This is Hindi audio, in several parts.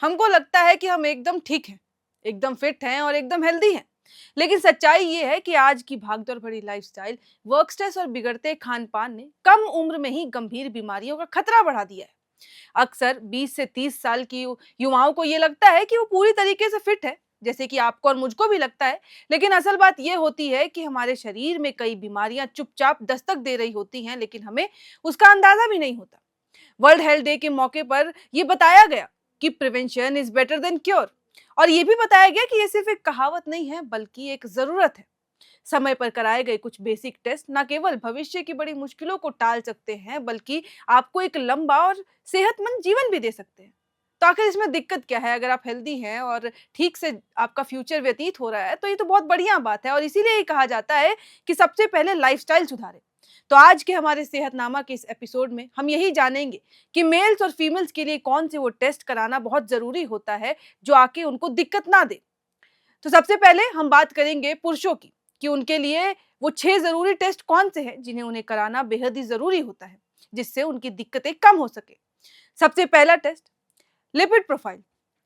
हमको लगता है कि हम एकदम ठीक हैं, एकदम फिट हैं और एकदम हेल्दी हैं। लेकिन सच्चाई ये है कि आज की भागदौड़ भरी लाइफस्टाइल, वर्क स्ट्रेस और बिगड़ते खान-पान ने कम उम्र में ही गंभीर बीमारियों का खतरा बढ़ा दिया है। अक्सर 20 से 30 साल की युवाओं को ये लगता है कि वो पूरी तरीके से फिट है, जैसे कि आपको और मुझको भी लगता है। लेकिन असल बात ये होती है कि हमारे शरीर में कई बीमारियां चुपचाप दस्तक दे रही होती हैं, लेकिन हमें उसका अंदाजा भी नहीं होता। वर्ल्ड हेल्थ डे के मौके पर ये बताया गया कि prevention is better than cure, और ये भी बताया गया कि ये सिर्फ एक कहावत नहीं है बल्कि एक जरूरत है। समय पर कराए गए कुछ बेसिक टेस्ट न केवल भविष्य की बड़ी मुश्किलों को टाल सकते हैं बल्कि आपको एक लंबा और सेहतमंद जीवन भी दे सकते हैं। तो आखिर इसमें दिक्कत क्या है? अगर आप हेल्दी हैं और ठीक से आपका फ्यूचर व्यतीत हो रहा है तो ये तो बहुत बढ़िया बात है, और इसीलिए ही कहा जाता है कि सबसे पहले लाइफस्टाइल सुधारें। तो आज के हमारे सेहतनामा के इस एपिसोड में हम यही जानेंगे कि मेल्स और फीमेल्स के लिए कौन से वो टेस्ट कराना बहुत जरूरी होता है जो आके उनको दिक्कत ना दे। तो सबसे पहले हम बात करेंगे पुरुषों की, कि उनके लिए वो 6 ज़रूरी टेस्ट कौन से हैं जिन्हें उन्हें कराना बेहद ही ज़रूरी होता है, जिससे उनकी दिक्कतें कम हो सके। सबसे पहला टेस्ट, लिपिड प्रोफाइल।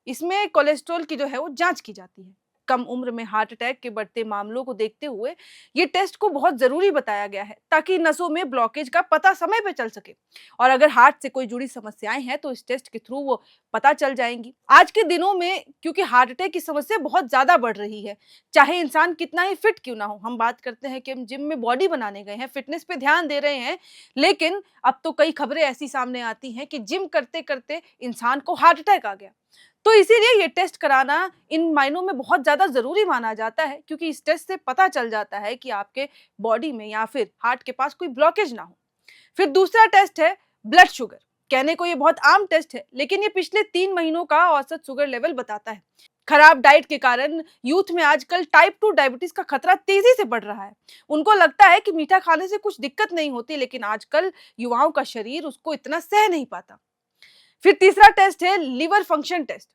इसमें कोलेस्ट्रॉल की जो है वो जांच की जाती है। कम उम्र में हार्ट अटैक के बढ़ते मामलों को देखते हुए ये टेस्ट को बहुत जरूरी बताया गया है, ताकि नसों में ब्लॉकेज का पता समय पे चल सके। और अगर हार्ट से कोई जुड़ी समस्याएं हैं तो इस टेस्ट के थ्रू वो पता चल जाएंगी। आज के दिनों में क्योंकि हार्ट अटैक की समस्या बहुत ज्यादा बढ़ रही है, चाहे इंसान कितना ही फिट क्यों ना हो। हम बात करते हैं कि हम जिम में बॉडी बनाने गए हैं, फिटनेस पे ध्यान दे रहे हैं, लेकिन अब तो कई खबरें ऐसी सामने आती हैं कि जिम करते करते इंसान को हार्ट अटैक आ गया। तो इसीलिए ये टेस्ट कराना इन मायनों में बहुत ज़्यादा ज़रूरी माना जाता है, क्योंकि इस टेस्ट से पता चल जाता है कि आपके बॉडी में या फिर हार्ट के पास कोई ब्लॉकेज ना हो। फिर दूसरा टेस्ट है ब्लड शुगर। कहने को ये बहुत आम टेस्ट है, लेकिन ये पिछले 3 महीनों का औसत शुगर लेवल बताता है। खराब डाइट के कारण यूथ में आजकल टाइप 2 डायबिटीज का खतरा तेजी से बढ़ रहा है। उनको लगता है कि मीठा खाने से कुछ दिक्कत नहीं होती, लेकिन आजकल युवाओं का शरीर उसको इतना सह नहीं पाता। फिर तीसरा टेस्ट है लिवर फंक्शन टेस्ट।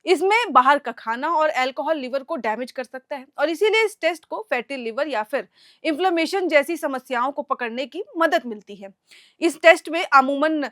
इसमें बाहर का खाना और अल्कोहल लिवर को डैमेज कर सकता है, और इसीलिए इस टेस्ट को फैटी लिवर या फिर इन्फ्लेमेशन जैसी समस्याओं को पकड़ने की मदद मिलती है। इस टेस्ट में अमूमन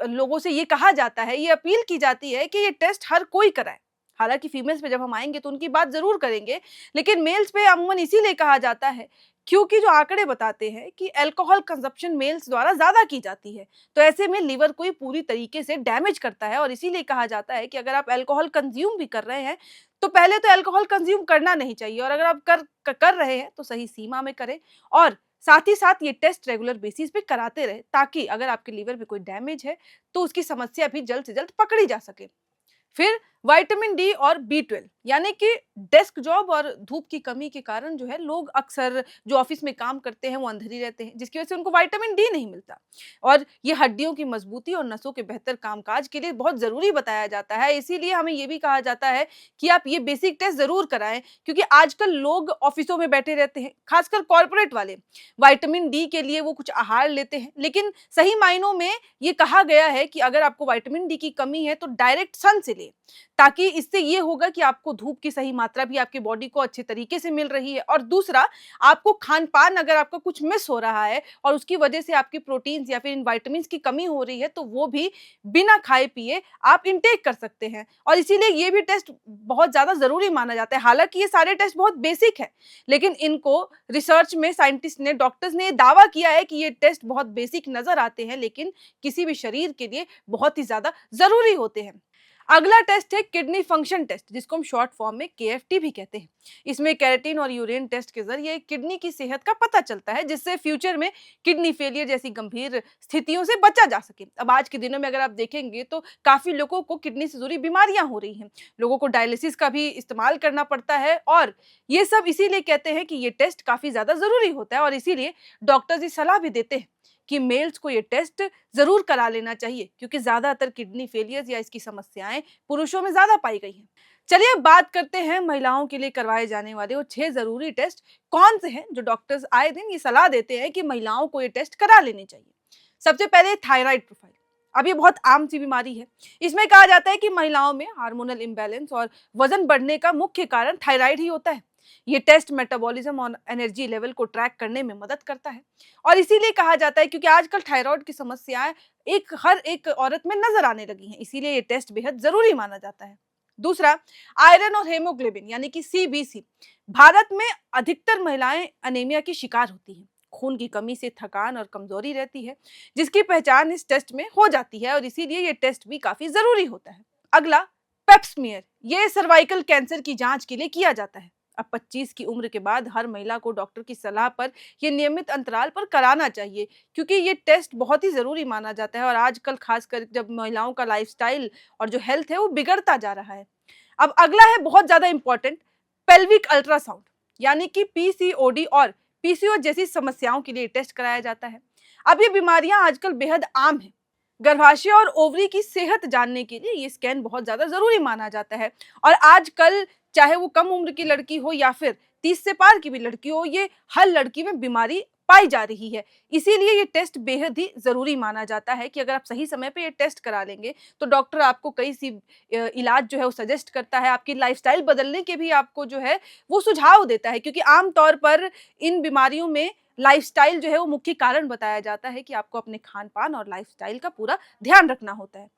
लोगों से ये कहा जाता है, ये अपील की जाती है कि ये टेस्ट हर कोई कराए। हालांकि फीमेल्स पे जब हम आएंगे तो उनकी बात जरूर करेंगे, लेकिन मेल्स पे अमूमन इसीलिए कहा जाता है क्योंकि जो आंकड़े बताते हैं कि अल्कोहल कंजप्शन मेल्स द्वारा ज्यादा की जाती है। तो ऐसे में लिवर को ही पूरी तरीके से डैमेज करता है, और इसीलिए कहा जाता है कि अगर आप अल्कोहल कंज्यूम भी कर रहे हैं तो पहले तो अल्कोहल कंज्यूम करना नहीं चाहिए, और अगर आप कर रहे हैं तो सही सीमा में करें। और साथ ही साथ ये टेस्ट रेगुलर बेसिस पे कराते रहे, ताकि अगर आपके लीवर में कोई डैमेज है तो उसकी समस्या भी जल्द से जल्द पकड़ी जा सके। फिर विटामिन डी और बी 12, यानी कि डेस्क जॉब और धूप की कमी के कारण जो है लोग अक्सर जो ऑफिस में काम करते हैं वो अंदर ही रहते हैं, जिसकी वजह से उनको विटामिन डी नहीं मिलता। और ये हड्डियों की मजबूती और नसों के बेहतर कामकाज के लिए बहुत जरूरी बताया जाता है। इसीलिए हमें ये भी कहा जाता है कि आप ये बेसिक टेस्ट जरूर कराएं, क्योंकि आजकल लोग ऑफिसों में बैठे रहते हैं, खासकर कॉर्पोरेट वाले। विटामिन डी के लिए वो कुछ आहार लेते हैं, लेकिन सही मायनों में ये कहा गया है कि अगर आपको विटामिन डी की कमी है तो डायरेक्ट सन से ले, ताकि इससे ये होगा कि आपको धूप की सही मात्रा भी आपकी बॉडी को अच्छे तरीके से मिल रही है। और दूसरा, आपको खान पान अगर आपका कुछ मिस हो रहा है और उसकी वजह से आपकी प्रोटीन्स या फिर इन विटामिन्स की कमी हो रही है, तो वो भी बिना खाए पिए आप इंटेक कर सकते हैं। और इसीलिए ये भी टेस्ट बहुत ज्यादा जरूरी माना जाता है। हालांकि ये सारे टेस्ट बहुत बेसिक है, लेकिन इनको रिसर्च में साइंटिस्ट ने, डॉक्टर्स ने दावा किया है कि ये टेस्ट बहुत बेसिक नजर आते हैं, लेकिन किसी भी शरीर के लिए बहुत ही ज्यादा जरूरी होते हैं। अगला टेस्ट है किडनी फंक्शन टेस्ट, जिसको हम शॉर्ट फॉर्म में केएफटी भी कहते हैं। इसमें केराटिन और यूरिन टेस्ट के जरिए किडनी की सेहत का पता चलता है, जिससे फ्यूचर में किडनी फेलियर जैसी गंभीर स्थितियों से बचा जा सके। अब आज के दिनों में अगर आप देखेंगे तो काफी लोगों को किडनी से जुड़ी बीमारियां हो रही हैं, लोगों को डायलिसिस का भी इस्तेमाल करना पड़ता है, और ये सब इसीलिए कहते हैं कि ये टेस्ट काफी ज्यादा जरूरी होता है। और इसीलिए डॉक्टर्स ये सलाह भी देते हैं कि मेल्स को ये टेस्ट जरूर करा लेना चाहिए, क्योंकि ज्यादातर किडनी फेलियर्स या इसकी समस्याएं पुरुषों में ज्यादा पाई गई हैं। चलिए अब बात करते हैं महिलाओं के लिए करवाए जाने वाले वो 6 जरूरी टेस्ट कौन से हैं जो डॉक्टर्स आए दिन ये सलाह देते हैं कि महिलाओं को ये टेस्ट करा लेने चाहिए। सबसे पहले थायराइड प्रोफाइल। अब ये बहुत आम सी बीमारी है। इसमें कहा जाता है कि महिलाओं में हार्मोनल इम्बैलेंस और वजन बढ़ने का मुख्य कारण थायराइड ही होता है। ये टेस्ट मेटाबॉलिज्म और एनर्जी लेवल को ट्रैक करने में मदद करता है और इसीलिए कहा जाता है क्योंकि आजकल थायराइड की समस्याएं हर एक औरत में नजर आने लगी हैं, इसीलिए ये टेस्ट बेहद जरूरी माना जाता है। दूसरा, आयरन और हेमोग्लोबिन यानी कि सीबीसी। भारत में अधिकतर महिलाएं अनीमिया की शिकार होती हैं। खून की कमी से थकान और कमजोरी रहती है, जिसकी पहचान इस टेस्ट में हो जाती है और इसीलिए ये टेस्ट भी काफी जरूरी होता है। अगला, पेप्समियर। ये सर्वाइकल कैंसर की जांच के लिए किया जाता है। अब 25 की उम्र के बाद हर महिला को डॉक्टर की सलाह पर ये नियमित अंतराल पर कराना चाहिए क्योंकि ये टेस्ट बहुत ही जरूरी माना जाता है और आजकल खासकर जब महिलाओं का लाइफस्टाइल और जो हेल्थ है वो बिगड़ता जा रहा है। अब अगला है बहुत ज्यादा इंपॉर्टेंट, पेल्विक अल्ट्रासाउंड यानी कि पीसीओडी और पीसीओ जैसी समस्याओं के लिए टेस्ट कराया जाता है। अब ये बीमारियां आजकल बेहद आम है। गर्भाशय और ओवरी की सेहत जानने के लिए ये स्कैन बहुत ज्यादा जरूरी माना जाता है और आजकल चाहे वो कम उम्र की लड़की हो या फिर 30 से पार की भी लड़की हो, ये हर लड़की में बीमारी पाई जा रही है। इसीलिए ये टेस्ट बेहद ही जरूरी माना जाता है कि अगर आप सही समय पे ये टेस्ट करा लेंगे तो डॉक्टर आपको कई सी इलाज जो है वो सजेस्ट करता है, आपकी लाइफस्टाइल बदलने के भी आपको जो है वो सुझाव देता है क्योंकि आमतौर पर इन बीमारियों में लाइफस्टाइल जो है वो मुख्य कारण बताया जाता है कि आपको अपने खान पान और लाइफस्टाइल का पूरा ध्यान रखना होता है।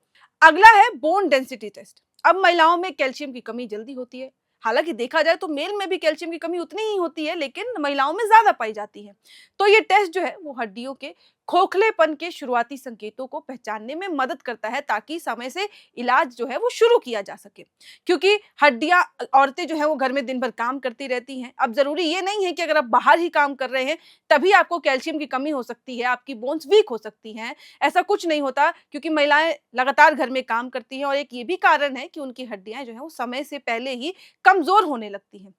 अगला है बोन डेंसिटी टेस्ट। अब महिलाओं में कैल्शियम की कमी जल्दी होती है, हालांकि देखा जाए तो मेल में भी कैल्शियम की कमी उतनी ही होती है लेकिन महिलाओं में ज्यादा पाई जाती है। तो ये टेस्ट जो है वो हड्डियों के खोखलेपन के शुरुआती संकेतों को पहचानने में मदद करता है ताकि समय से इलाज जो है वो शुरू किया जा सके क्योंकि हड्डियां, औरतें जो है वो घर में दिन भर काम करती रहती हैं। अब जरूरी ये नहीं है कि अगर आप बाहर ही काम कर रहे हैं तभी आपको कैल्शियम की कमी हो सकती है, आपकी बोन्स वीक हो सकती हैं, ऐसा कुछ नहीं होता क्योंकि महिलाएं लगातार घर में काम करती हैं और एक ये भी कारण है कि उनकी हड्डियां जो है वो समय से पहले ही कमजोर होने लगती हैं।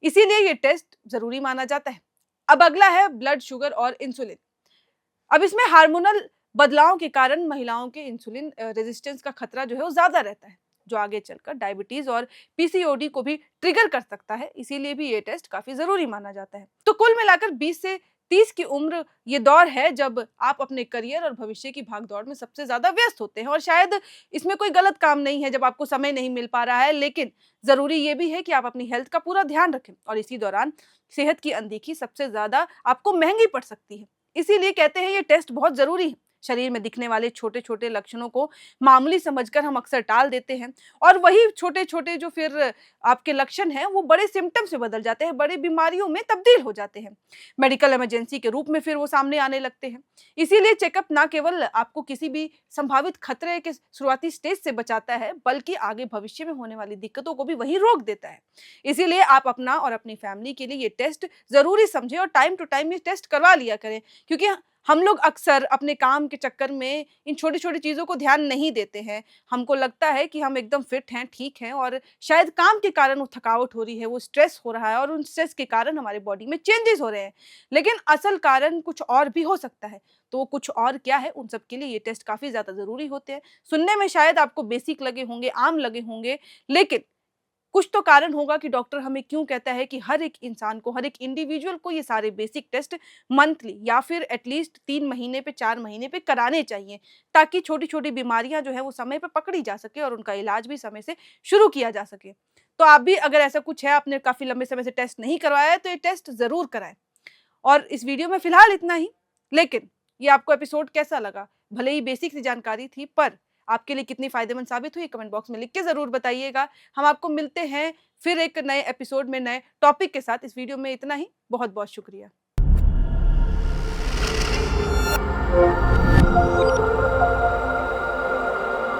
इसीलिए ये टेस्ट जरूरी माना जाता है। अब अगला है ब्लड शुगर और इंसुलिन। अब इसमें हार्मोनल बदलाव के कारण महिलाओं के इंसुलिन रेजिस्टेंस का खतरा जो है वो ज्यादा रहता है, जो आगे चलकर डायबिटीज और पीसीओडी को भी ट्रिगर कर सकता है। इसीलिए भी ये टेस्ट काफी जरूरी माना जाता है। तो कुल मिलाकर 20 से 30 की उम्र ये दौर है जब आप अपने करियर और भविष्य की भागदौड़ में सबसे ज्यादा व्यस्त होते हैं और शायद इसमें कोई गलत काम नहीं है जब आपको समय नहीं मिल पा रहा है, लेकिन जरूरी ये भी है कि आप अपनी हेल्थ का पूरा ध्यान रखें और इसी दौरान सेहत की अनदेखी सबसे ज्यादा आपको महंगी पड़ सकती है। इसीलिए कहते हैं ये टेस्ट बहुत जरूरी है। शरीर में दिखने वाले छोटे छोटे लक्षणों को मामूली समझकर हम अक्सर टाल देते हैं और वही छोटे छोटे जो फिर आपके लक्षण हैं वो बड़े सिम्टम से बदल जाते हैं, बड़ी बीमारियों में तब्दील हो जाते हैं, मेडिकल इमरजेंसी के रूप में फिर वो सामने आने लगते हैं। इसीलिए चेकअप ना केवल आपको किसी भी संभावित खतरे के शुरुआती स्टेज से बचाता है बल्कि आगे भविष्य में होने वाली दिक्कतों को भी वही रोक देता है। इसीलिए आप अपना और अपनी फैमिली के लिए ये टेस्ट जरूरी समझें और टाइम टू टाइम ये टेस्ट करवा लिया करें क्योंकि हम लोग अक्सर अपने काम के चक्कर में इन छोटी छोटी चीज़ों को ध्यान नहीं देते हैं। हमको लगता है कि हम एकदम फिट हैं, ठीक हैं और शायद काम के कारण वो थकावट हो रही है, वो स्ट्रेस हो रहा है और उन स्ट्रेस के कारण हमारे बॉडी में चेंजेस हो रहे हैं, लेकिन असल कारण कुछ और भी हो सकता है। तो वो कुछ और क्या है, उन सब के लिए ये टेस्ट काफ़ी ज़्यादा ज़रूरी होते हैं। सुनने में शायद आपको बेसिक लगे होंगे, आम लगे होंगे, लेकिन कुछ तो कारण होगा कि डॉक्टर हमें क्यों कहता है कि हर एक इंसान को, हर एक इंडिविजुअल को ये सारे बेसिक टेस्ट मंथली या फिर एटलीस्ट 3 महीने पे, 4 महीने पे कराने चाहिए ताकि छोटी छोटी बीमारियां जो है वो समय पे पकड़ी जा सके और उनका इलाज भी समय से शुरू किया जा सके। तो आप भी अगर ऐसा कुछ है, आपने काफी लंबे समय से टेस्ट नहीं करवाया है तो ये टेस्ट जरूर कराएं। और इस वीडियो में फिलहाल इतना ही, लेकिन ये आपको एपिसोड कैसा लगा, भले ही बेसिक सी जानकारी थी पर आपके लिए कितनी फायदेमंद साबित हुई, कमेंट बॉक्स में लिख के जरूर बताइएगा। हम आपको मिलते हैं फिर एक नए एपिसोड में नए टॉपिक के साथ। इस वीडियो में इतना ही, बहुत बहुत शुक्रिया।